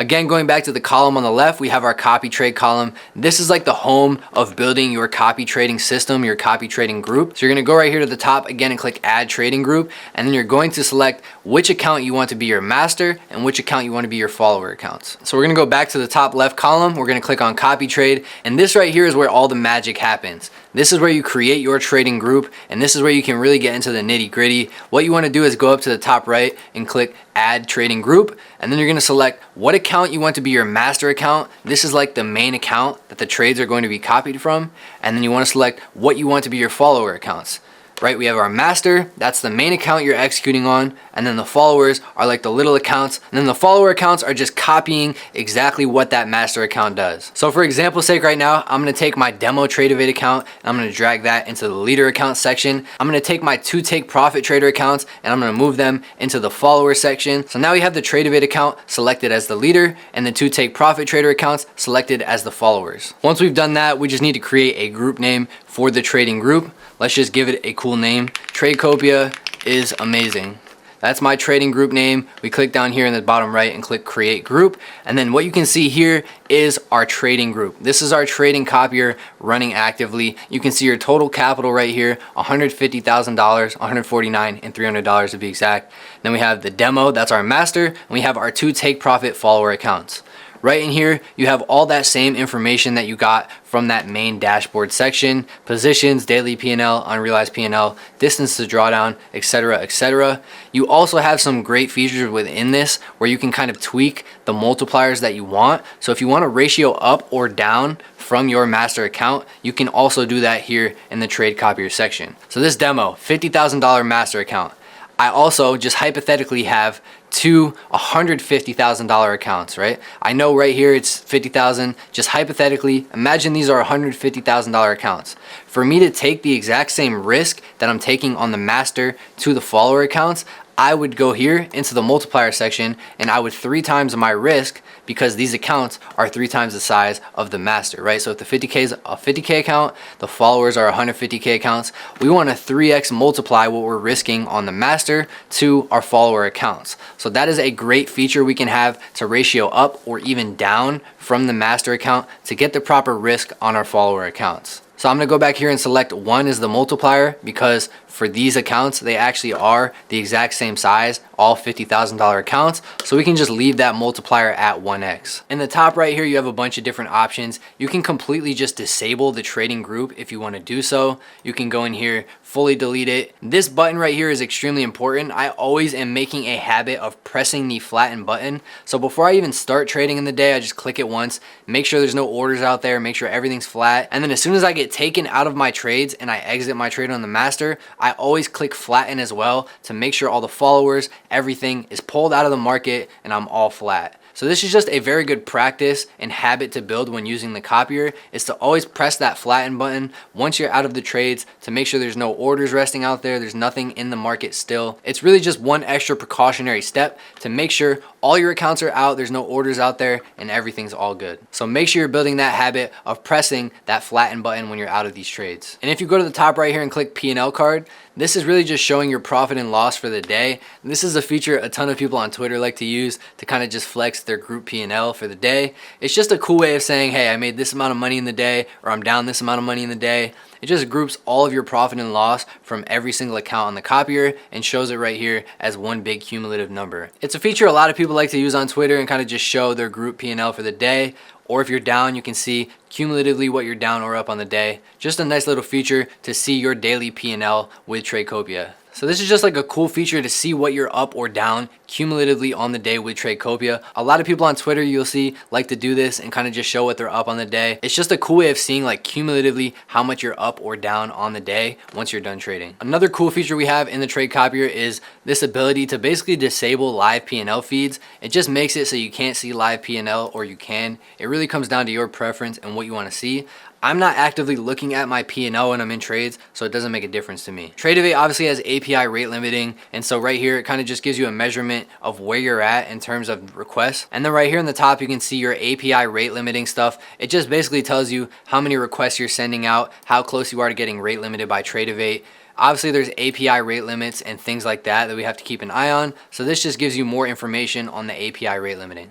Again, going back to the column on the left, we have our copy trade column. This is like the home of building your copy trading system, your copy trading group. So you're gonna go right here to the top again and click add trading group. And then you're going to select which account you want to be your master and which account you want to be your follower accounts. So we're gonna go back to the top left column. We're gonna click on copy trade. And this right here is where all the magic happens. This is where you create your trading group, and this is where you can really get into the nitty gritty. What you want to do is go up to the top right and click add trading group, and then you're going to select what account you want to be your master account. This is like the main account that the trades are going to be copied from, and then you want to select what you want to be your follower accounts. Right, we have our master, that's the main account you're executing on, and then the followers are like the little accounts, and then the follower accounts are just copying exactly what that master account does. So for example's sake right now, I'm gonna take my demo Tradevate account, and I'm gonna drag that into the leader account section. I'm gonna take my 2 take profit trader accounts, and I'm gonna move them into the follower section. So now we have the Tradevate account selected as the leader, and the 2 take profit trader accounts selected as the followers. Once we've done that, we just need to create a group name for the trading group. Let's just give it a cool name. Tradecopia is amazing. That's my trading group name. We click down here in the bottom right and click create group. And then what you can see here is our trading group. This is our trading copier running actively. You can see your total capital right here, $150,000, $149 and $300 to be exact. Then we have the demo, that's our master. And we have our 2 take profit follower accounts. Right in here, you have all that same information that you got from that main dashboard section: positions, daily P&L, unrealized P&L, distance to drawdown, etc., etc. You also have some great features within this where you can kind of tweak the multipliers that you want. So if you want a ratio up or down from your master account, you can also do that here in the trade copier section. So this demo, $50,000 master account. I also just hypothetically have 2 $150,000 accounts, right? I know right here it's 50,000. Just hypothetically, imagine these are $150,000 accounts. For me to take the exact same risk that I'm taking on the master to the follower accounts, I would go here into the multiplier section and I would 3 times my risk, because these accounts are 3 times the size of the master, right? So if the 50K is a 50K account, the followers are 150K accounts, we want to 3x multiply what we're risking on the master to our follower accounts. So that is a great feature we can have to ratio up or even down from the master account to get the proper risk on our follower accounts. So I'm gonna go back here and select 1 as the multiplier, because for these accounts, they actually are the exact same size, all $50,000 accounts. So we can just leave that multiplier at 1x. In the top right here, you have a bunch of different options. You can completely just disable the trading group if you wanna do so. You can go in here, fully delete it. This button right here is extremely important. I always am making a habit of pressing the flatten button. So before I even start trading in the day, I just click it once, make sure there's no orders out there, make sure everything's flat. And then as soon as I get taken out of my trades and I exit my trade on the master, I always click flatten as well to make sure all the followers, everything is pulled out of the market and I'm all flat. So this is just a very good practice and habit to build when using the copier, is to always press that flatten button once you're out of the trades to make sure there's no orders resting out there, there's nothing in the market still. It's really just one extra precautionary step to make sure all your accounts are out, there's no orders out there, and everything's all good. So make sure you're building that habit of pressing that flatten button when you're out of these trades. And if you go to the top right here and click P&L card, this is really just showing your profit and loss for the day. This is a feature a ton of people on Twitter like to use to kind of just flex their group P&L for the day. It's just a cool way of saying, hey, I made this amount of money in the day, or I'm down this amount of money in the day. It just groups all of your profit and loss from every single account on the copier and shows it right here as one big cumulative number. It's a feature a lot of people like to use on Twitter and kind of just show their group P&L for the day. Or if you're down, you can see cumulatively what you're down or up on the day. Just a nice little feature to see your daily P&L with Tradecopia. So this is just like a cool feature to see what you're up or down cumulatively on the day with Tradecopia. A lot of people on Twitter you'll see like to do this and kind of just show what they're up on the day. It's just a cool way of seeing like cumulatively how much you're up or down on the day once you're done trading. Another cool feature we have in the Tradecopier is this ability to basically disable live P&L feeds. It just makes it so you can't see live P&L, or you can. It really comes down to your preference and what you want to see. I'm not actively looking at my P&L when I'm in trades, so it doesn't make a difference to me. Tradevate obviously has API rate limiting, and so right here it kind of just gives you a measurement of where you're at in terms of requests. And then right here in the top you can see your API rate limiting stuff. It just basically tells you how many requests you're sending out, how close you are to getting rate limited by Tradevate. Obviously there's API rate limits and things like that that we have to keep an eye on, so this just gives you more information on the API rate limiting.